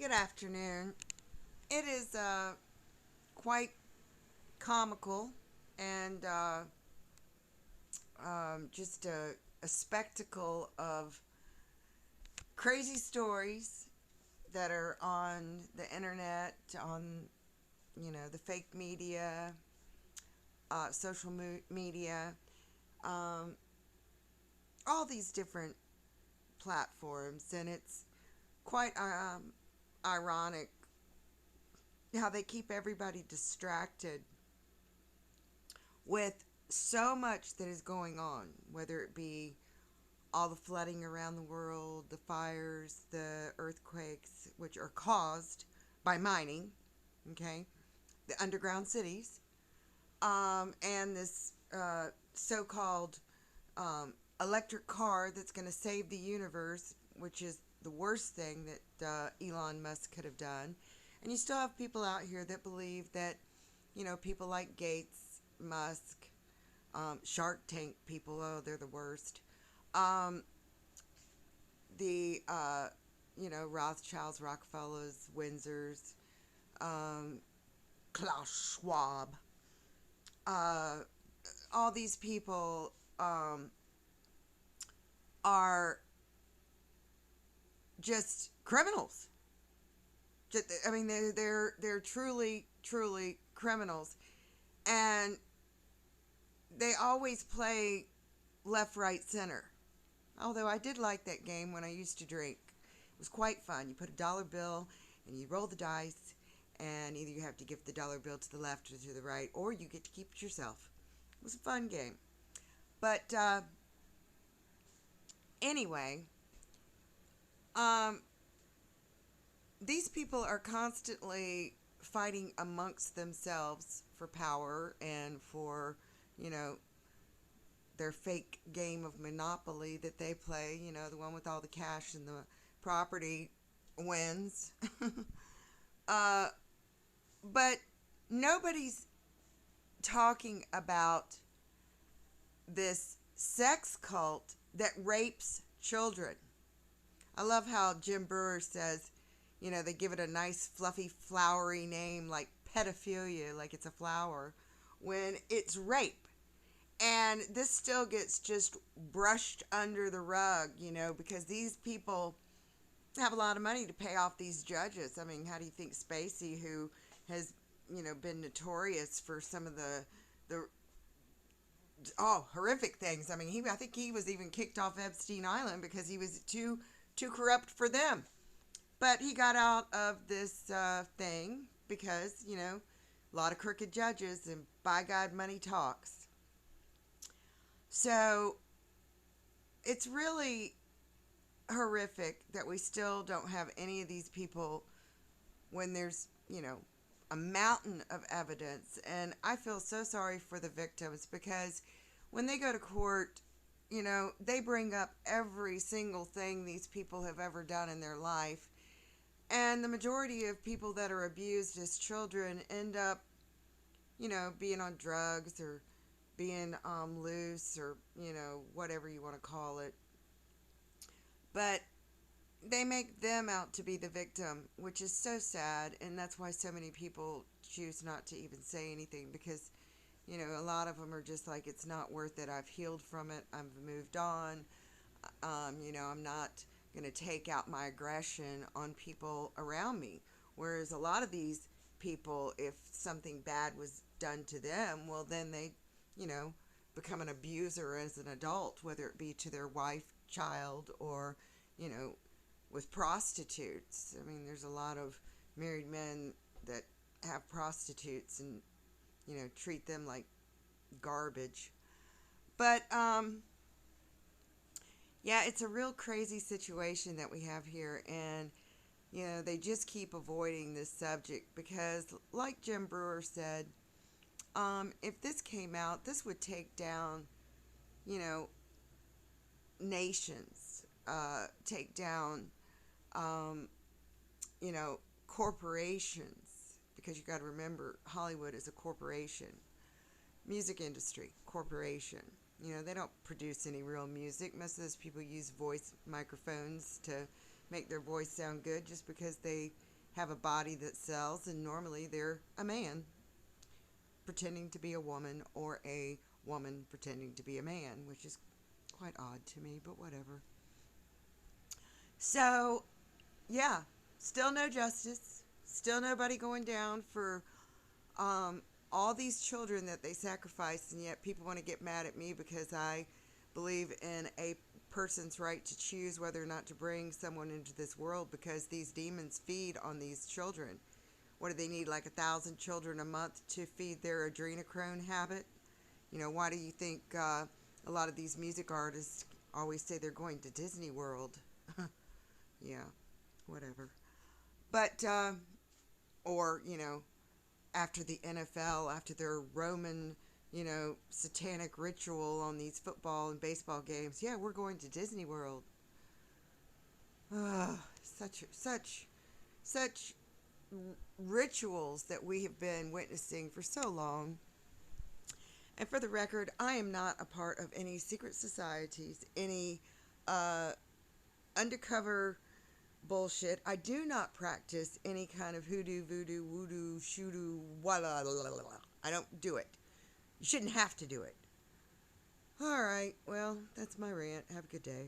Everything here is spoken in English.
Good afternoon. It is quite comical and just a spectacle of crazy stories that are on the internet, on the fake media, social media, um, all these different platforms, and it's quite ironic how they keep everybody distracted with so much that is going on, whether it be all the flooding around the world, the fires, the earthquakes, which are caused by mining, okay, the underground cities, and this so called electric car that's going to save the universe, which is the worst thing that Elon Musk could have done. And you still have people out here that believe that, people like Gates, Musk, Shark Tank people, oh, they're the worst. Um, the Rothschilds, Rockefellers, Windsors, um, Klaus Schwab, uh, all these people are just criminals. I mean, they're truly criminals, and they always play left, right, center. Although I did like that game when I used to drink. It was quite fun. You put a dollar bill and you roll the dice, and either you have to give the dollar bill to the left or to the right, or you get to keep it yourself. It was a fun game. But anyway, um, these people are constantly fighting amongst themselves for power and for, you know, their fake game of Monopoly that they play, the one with all the cash and the property wins. uh, but nobody's talking about this sex cult that rapes children. I love how Jim Brewer says, they give it a nice, fluffy, flowery name like pedophilia, like it's a flower, when it's rape. And this still gets just brushed under the rug, because these people have a lot of money to pay off these judges. I mean, how do you think Spacey, who has, been notorious for some of the horrific things. I mean, I think he was even kicked off Epstein Island because he was too corrupt for them. But he got out of this thing because, a lot of crooked judges, and by God, money talks. So it's really horrific that we still don't have any of these people when there's, a mountain of evidence. And I feel so sorry for the victims because when they go to court, they bring up every single thing these people have ever done in their life. And the majority of people that are abused as children end up, being on drugs or being loose or, whatever you want to call it. But they make them out to be the victim, which is so sad. And that's why so many people choose not to even say anything because, a lot of them are just like, it's not worth it. I've healed from it. I've moved on. I'm not going to take out my aggression on people around me. Whereas a lot of these people, if something bad was done to them, well, then they, you know, become an abuser as an adult, whether it be to their wife, child, or, with prostitutes. I mean, there's a lot of married men that have prostitutes and, treat them like garbage. But, yeah, it's a real crazy situation that we have here, and they just keep avoiding this subject because, like Jim Brewer said, if this came out, this would take down, you know, nations, take down, um, corporations, because you got to remember Hollywood is a corporation, music industry, corporation. They don't produce any real music. Most of those people use voice microphones to make their voice sound good just because they have a body that sells, and normally they're a man pretending to be a woman or a woman pretending to be a man, which is quite odd to me, but whatever. So, yeah, still no justice. Still nobody going down for um, all these children that they sacrificed, and yet people want to get mad at me because I believe in a person's right to choose whether or not to bring someone into this world because these demons feed on these children. What do they need, like 1,000 children a month to feed their adrenochrome habit? You know, why do you think a lot of these music artists always say they're going to Disney World? Yeah, whatever. But, or, after the NFL, after their Roman, satanic ritual on these football and baseball games, yeah, we're going to Disney World. Such rituals that we have been witnessing for so long. And for the record, I am not a part of any secret societies, any uh, undercover bullshit. I do not practice any kind of hoodoo, voodoo, woodoo, shoodoo, walla. I don't do it. You shouldn't have to do it. All right, well, that's my rant. Have a good day.